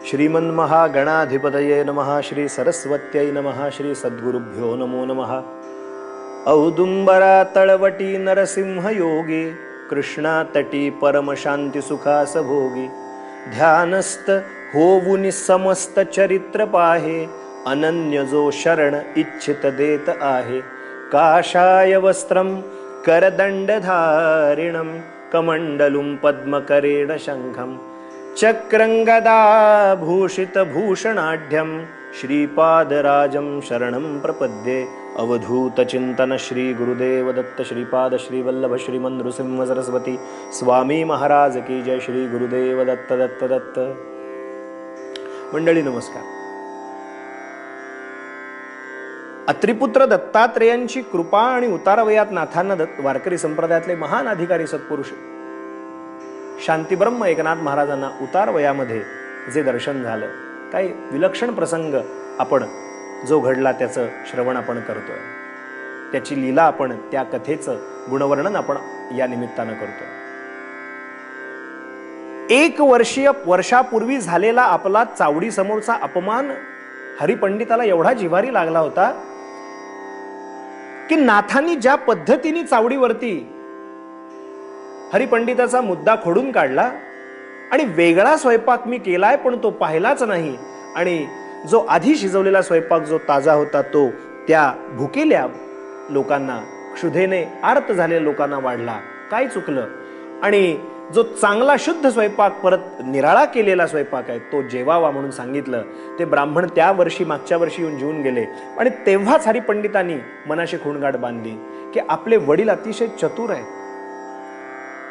श्रीमन्महागणाधिपतये नमः। श्री सरस्वत्यै नमः। श्री सद्गुरुभ्यो नमो नमः। औदुंबरा तळवटी नरसिंह योगी, कृष्णा तटी परम शांती सुखास भोगी। ध्यानस्थ होवुनि समस्त चरित्र पाहे, अनन्य जो शरण इच्छित देत आहे। काषाय वस्त्रं करदंडधारिणं, कमंडलुं पद्मकरेण शंखं, चक्रं गदाभूषित भूषणाढ्यं, श्रीपादराजं शरणं प्रपद्ये। अवधूत चिंतन श्री गुरुदेव दत्त श्रीपाद श्री वल्लभ श्रीमन नृसिंह सरस्वती स्वामी महाराज की जय। श्री गुरुदेव दत्त दत्त दत्त। मंडळी नमस्कार। अत्रिपुत्र दत्तात्रेयांची कृपा आणि उतारवयात नाथांना वारकरी संप्रदायातले महान अधिकारी सत्पुरुष शांतीब्रह्म एकनाथ महाराजांना उतारवयामध्ये जे दर्शन झालं, काही विलक्षण प्रसंग आपण जो घडला त्याचं श्रवण आपण करतोय, त्याची लीला आपण, त्या कथेचं गुणवर्णन आपण या निमित्तानं करतोय। 1 वर्षापूर्वी झालेला आपला चावडी समोरचा अपमान हरिपंडिताला एवढा जिव्हारी लागला होता की नाथांनी ज्या पद्धतीने चावडीवरती हरिपंडिताचा मुद्दा खोडून काढला आणि वेगळा स्वयंपाक मी केलाय पण तो पाहिलाच नाही, आणि जो आधी शिजवलेला स्वयंपाक जो ताजा होता तो त्या भुकेल्या लोकांना, क्षुधेने आर्त झालेल्या लोकांना वाढला, काय चुकलं? आणि जो चांगला शुद्ध स्वयंपाक परत निराळा केलेला स्वयंपाक आहे तो जेवावा म्हणून सांगितलं। ते ब्राह्मण त्या वर्षी मागच्या वर्षी येऊन जेवून गेले, आणि तेव्हाच हरिपंडितांनी मनाशी खूणगाठ बांधली की आपले वडील अतिशय चतुर आहेत,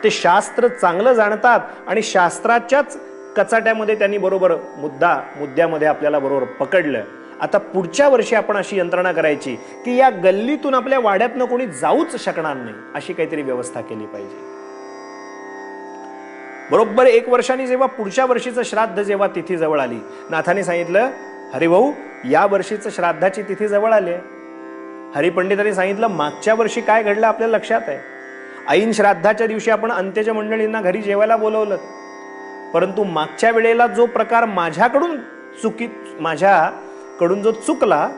ते शास्त्र चांगलं जाणतात आणि शास्त्राच्याच कचाट्यामध्ये त्यांनी बरोबर मुद्द्यामध्ये आपल्याला बरोबर पकडलं। आता पुढच्या वर्षी आपण अशी यंत्रणा करायची की या गल्लीतून आपल्या वाड्यातनं कोणी जाऊच शकणार नाही, अशी काहीतरी व्यवस्था केली पाहिजे। बरोबर 1 वर्षांनी जेव्हा पुढच्या वर्षीचं श्राद्ध जेव्हा तिथी जवळ आली, नाथाने सांगितलं, हरिभाऊ या वर्षीचं श्राद्धाची तिथी जवळ आली आहे। हरिपंडितांनी सांगितलं, मागच्या वर्षी काय घडलं आपल्या लक्षात आहे। ऐन श्राद्धाच्या दिवशी आपण अंत्यज मंडळींना घरी जेवायला बोलवलं, परंतु मागच्या वेळेला जो प्रकार माझ्याकडून जो चुकला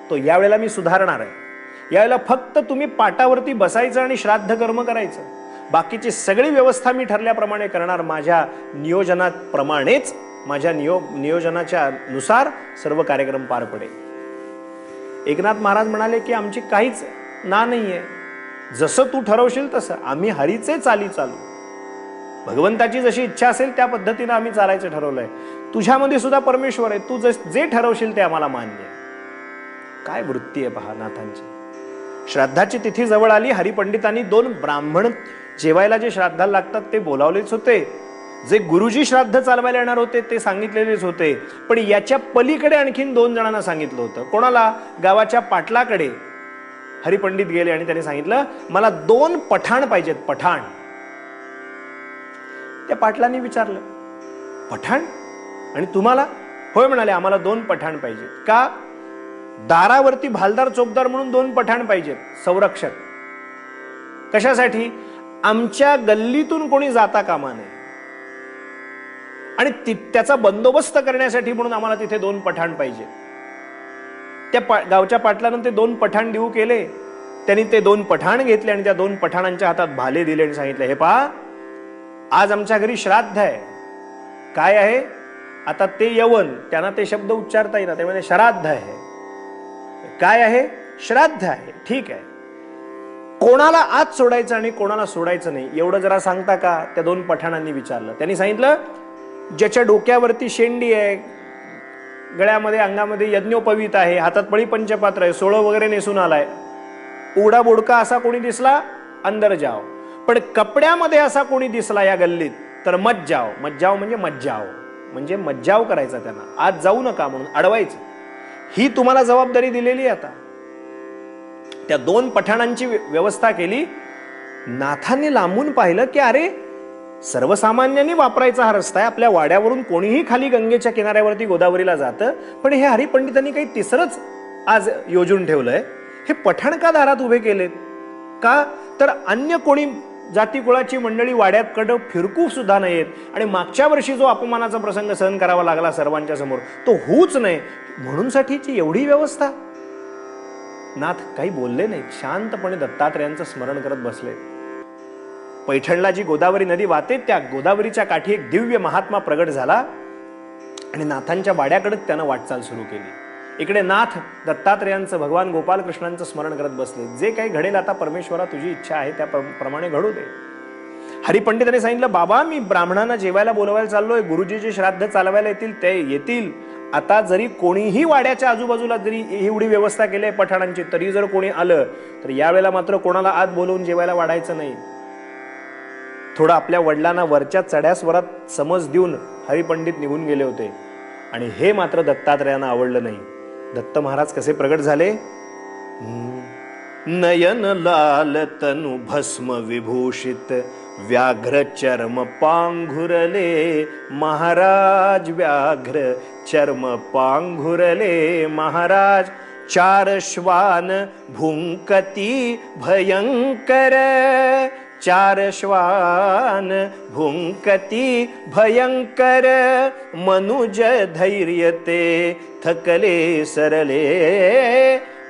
तो यावेळेला मी सुधारणार आहे। यावेळेला फक्त तुम्ही पाटावरती बसायचं आणि श्राद्ध कर्म करायचं, बाकीची सगळी व्यवस्था मी ठरल्याप्रमाणे करणार, माझ्या नियोजनाप्रमाणेच, माझ्या नियोजनाच्या नुसार सर्व कार्यक्रम पार पडेल। एकनाथ महाराज म्हणाले की आमची काहीच नाहीये, जसं तू ठरवशील तसं आम्ही हरीचे चाली चालू, भगवंताची जशी इच्छा असेल त्या पद्धतीने आम्ही चालायचं ठरवलंय। तुझ्यामध्ये सुद्धा परमेश्वर आहे, तू जे ठरवशील ते आम्हाला मान्य आहे। काय वृत्ती आहे पहा नाथांची। श्राद्धाची तिथी जवळ आली, हरिपंडितांनी 2 ब्राह्मण जेवायला जे श्राद्धाला लागतात ते बोलावलेच होते, जे गुरुजी श्राद्ध चालवायला येणार होते ते सांगितलेलेच होते, पण याच्या पलीकडे आणखीन 2 जणांना सांगितलं होतं। कोणाला? गावाच्या पाटलाकडे हरिपंडित गेले आणि त्यांनी सांगितलं, मला 2 पठाण पाहिजेत, पठाण। त्या पाटलांनी विचारलं, पठाण? आणि तुम्हाला? होय म्हणाले, आम्हाला 2 पठाण पाहिजेत। का? दारावरती भालदार चोपदार म्हणून 2 पठाण पाहिजेत, संरक्षक। कशासाठी? आमच्या गल्लीतून कोणी जाता कामा नये आणि त्याचा बंदोबस्त करण्यासाठी म्हणून आम्हाला तिथे 2 पठाण पाहिजेत। त्या गावच्या पाटलानं ते 2 पठाण देऊ केले। त्यांनी ते 2 पठाण घेतले आणि त्या 2 पठाणांच्या हातात भाले दिले आणि सांगितले, हे पहा, आज आमच्या घरी श्राद्ध आहे। काय आहे? आता ते यवन, त्यांना ते शब्द उच्चारता येईल, ते म्हणजे श्राद्ध आहे। काय आहे? श्राद्ध आहे। ठीक आहे, कोणाला आत सोडायचं आणि कोणाला सोडायचं नाही एवढं जरा सांगता का? त्या 2 पठाणांनी विचारलं। त्यांनी सांगितलं, ज्याच्या डोक्यावरती शेंडी आहे, गळ्यामध्ये अंगामध्ये यज्ञोपवीत आहे, हातात पळी पंचपात्र आहे, सोळं वगैरे नेसून आलाय, उघडा बोडका असा कोणी दिसला अंदर जाओ, पण कपड्यामध्ये असा कोणी दिसला या गल्लीत तर मत जाओ। मज्जाव म्हणजे मज्जाव, म्हणजे मज्जाव करायचा, त्यांना आज जाऊ नका म्हणून अडवायचं। ही तुम्हाला जबाबदारी दिलेली आता। त्या 2 पठाणांची व्यवस्था केली। नाथांनी लांबून पाहिलं की अरे, सर्वसामान्यांनी वापरायचा हा रस्ता आहे, आपल्या वाड्यावरून कोणीही खाली गंगेच्या किनाऱ्यावरती गोदावरीला जातं, पण हे हरिपंडितांनी काही तिसरंच आज योजून ठेवलंय। हे पठाण का दारात उभे केलेत? का? तर अन्य कोणी जाती कुळाची मंडळी वाड्याकडं फिरकू सुद्धा नाहीत आणि मागच्या वर्षी जो अपमानाचा प्रसंग सहन करावा लागला सर्वांच्या समोर तो होऊच नये म्हणून साठीची एवढी व्यवस्था. नाथ काही बोलले नाहीत, शांतपणे दत्तात्रेयांचं स्मरण करत बसले. पैठणला जी गोदावरी नदी वाहते त्या गोदावरीच्या काठी एक दिव्य महात्मा प्रगट झाला आणि नाथांच्या वाड्याकडे त्यानं वाटचाल सुरू केली. इकडे नाथ दत्तात्रेयांचं भगवान गोपालकृष्णांचं स्मरण करत बसले. जे काही घडेल आता परमेश्वरा तुझी इच्छा आहे त्याप्रमाणे घडू दे. हरिपंडितांनी सांगितलं, बाबा मी ब्राह्मणांना जेवायला बोलवायला चाललोय, गुरुजीचे श्राद्ध चालवायला येतील ते येतील. आता जरी कोणीही वाड्याच्या आजूबाजूला जरी एवढी व्यवस्था केली आहे पठाणांची, तरी जर कोणी आलं तर यावेळेला मात्र कोणाला आत बोलवून जेवायला वाढायचं नाही. थोडं आपल्या वडिलांना वरच्या चढ्या स्वरात समज देऊन हरिपंडित निघून गेले होते आणि हे मात्र दत्तात्रेयांना आवडलं नाही. दत्त महाराज कसे प्रगट झाले? नयन लाल तनु भस्म विभूषित व्याघ्र चर्म पांघुरले महाराज, व्याघ्र चर्म पांघुरले महाराज. चार श्वान भुंकती भयंकर, चार श्वान भुंकती भयंकर. मनुज धैर्य ते थकले सरले,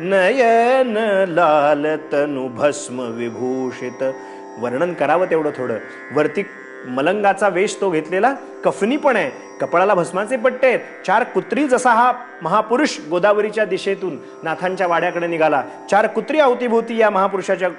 नयन लाल तनु भस्म विभूषित. वर्णन करावं तेवढं थोडं. वरती मलंगाचा वेश तो घेतलेला, कफनी पण आहे, कपाळाला भस्माचे पट्टे आहेत. चार कुत्री जसा हा महापुरुष गोदावरीच्या दिशेतून नाथांच्या वाड्याकडे निघाला, चार कुत्री अवतीभोवती या महापुरुषाच्या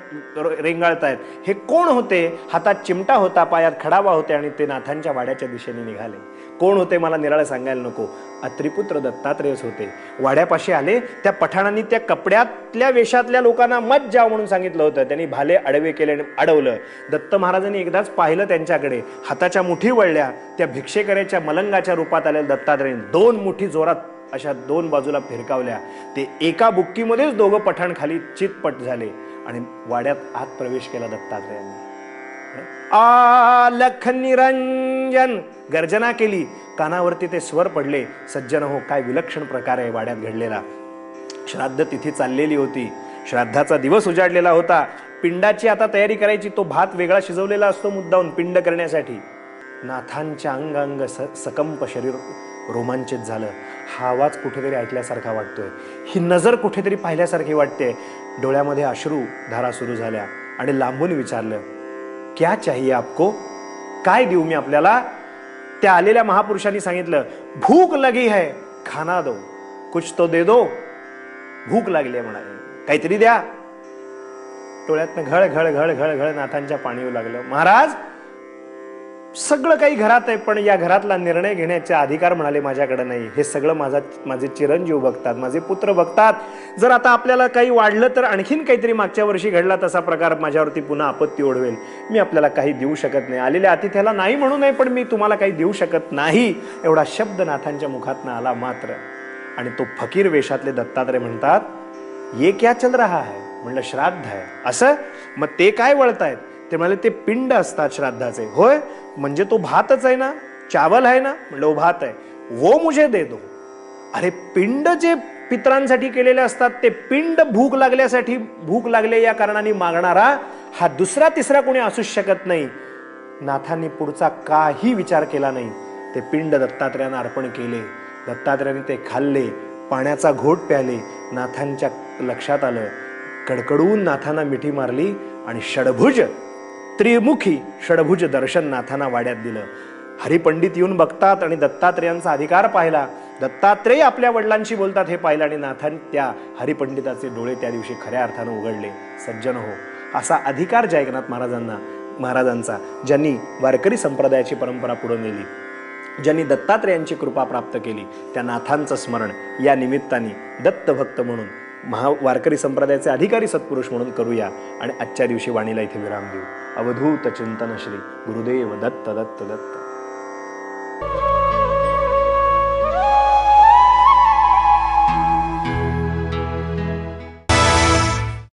रेंगाळतायत. हे कोण होते? हातात चिमटा होता, पायात खडावा होते आणि ते नाथांच्या वाड्याच्या दिशेने निघाले. कोण होते मला निराळे सांगायला नको, अत्रिपुत्र दत्तात्रेयच होते. वाड्यापाशी आले, त्या पठाणांनी त्या कपड्यातल्या वेशातल्या लोकांना मत जाव म्हणून सांगितलं होतं. त्यांनी भाले आडवे केले आणि अडवलं. दत्त महाराजांनी एकदाच पाहिलं त्यांच्याकडे, हाताच्या मुठी वळल्या, त्या भिक्षेकऱ्याच्या मलंगाच्या रूपात आलेल्या दत्तात्रेयांनी दोन मुठी जोरात अशा दोन बाजूला फिरकावल्या. ते एका बुक्कीमध्येच दोघं पठाण खाली चितपट झाले आणि वाड्यात आत प्रवेश केला दत्तात्रेयांनी. आलख निरंजन गर्जना केली, कानावरती ते स्वर पडले. सज्जन हो, काय विलक्षण प्रकार आहे वाड्यात घडलेला. श्राद्ध तिथी चाललेली होती, श्राद्धाचा दिवस उजाडलेला होता. पिंडाची आता तयारी करायची. तो भात वेगळा शिजवलेला असतो मुद्दाहून पिंड करण्यासाठी. नाथांच्या अंगांग सकंप शरीर रोमांचित झालं. हा आवाज कुठेतरी ऐकल्यासारखा वाटतोय, ही नजर कुठेतरी पाहिल्यासारखी वाटते. डोळ्यामध्ये अश्रू धारा सुरू झाल्या आणि लांबून विचारलं, क्या चाहिए आपको? काय देऊ मी आपल्याला? त्या आलेल्या महापुरुषांनी सांगितलं, भूक लगी है, खाना दो, कुछ तो दे दो. भूक लागली आहे म्हणाले, काहीतरी द्या. डोळ्यातनं घळ घळ घळ घळ घळ नाथांच्या पाणी येऊ लागलं. महाराज, सगळं काही घरात आहे, पण या घरातला निर्णय घेण्याचा अधिकार म्हणाले माझ्याकडे नाही. हे सगळं माझे चिरंजीव बघतात, माझे पुत्र बघतात. जर आता आपल्याला काही वाढलं तर आणखीन काहीतरी मागच्या वर्षी घडला तसा प्रकार माझ्यावरती पुन्हा आपत्ती ओढवेल. मी आपल्याला काही देऊ शकत नाही. आलेल्या अतिथ्याला नाही म्हणू नये, पण मी तुम्हाला काही देऊ शकत नाही. एवढा शब्द नाथांच्या मुखातनं आला मात्र. आणि तो फकीर वेशातले दत्तात्रय म्हणतात, ये क्या चल रहा है? म्हणलं श्राद्ध आहे. असं? मग ते काय वळतायत? ते म्हणाले, ते पिंड असतात श्राद्धाचे. होय, म्हणजे तो भातच आहे ना, चावल आहे ना? म्हणलं, भात आहे. वो मुझे दे दो. अरे, पिंड जे पितरांसाठी केलेले असतात ते पिंड भूक लागल्यासाठी, भूक लागले या कारणाने मागणारा हा दुसरा तिसरा कोणी असूच शकत नाही. नाथांनी पुढचा काही विचार केला नाही. ते पिंड दत्तात्रेयांना अर्पण केले. दत्तात्रेयांनी ते खाल्ले, पाण्याचा घोट प्याले. नाथांच्या लक्षात आलं, कडकडून नाथांना मिठी मारली आणि षडभुज, त्रिमुखी षडभुज दर्शन नाथांना वाड्यात दिलं. हरिपंडित येऊन बघतात आणि दत्तात्रेयांचा अधिकार पाहिला. दत्तात्रेय आपल्या वडिलांशी बोलतात हे पाहिलं आणि नाथां त्या हरिपंडिताचे डोळे त्या दिवशी खऱ्या अर्थानं उघडले. सज्जन हो, असा अधिकार जयनाथ महाराजांचा, ज्यांनी वारकरी संप्रदायाची परंपरा पुढे नेली, ज्यांनी दत्तात्रेयांची कृपा प्राप्त केली, त्या नाथांचं स्मरण या निमित्ताने दत्तभक्त म्हणून, वारकरी संप्रदायाचे अधिकारी सत्पुरुष म्हणून करूया आणि आजच्या दिवशी वाणीला इथे विराम देऊ. अवधूत चिंतन श्री गुरुदेव दत्त दत्त दत्त.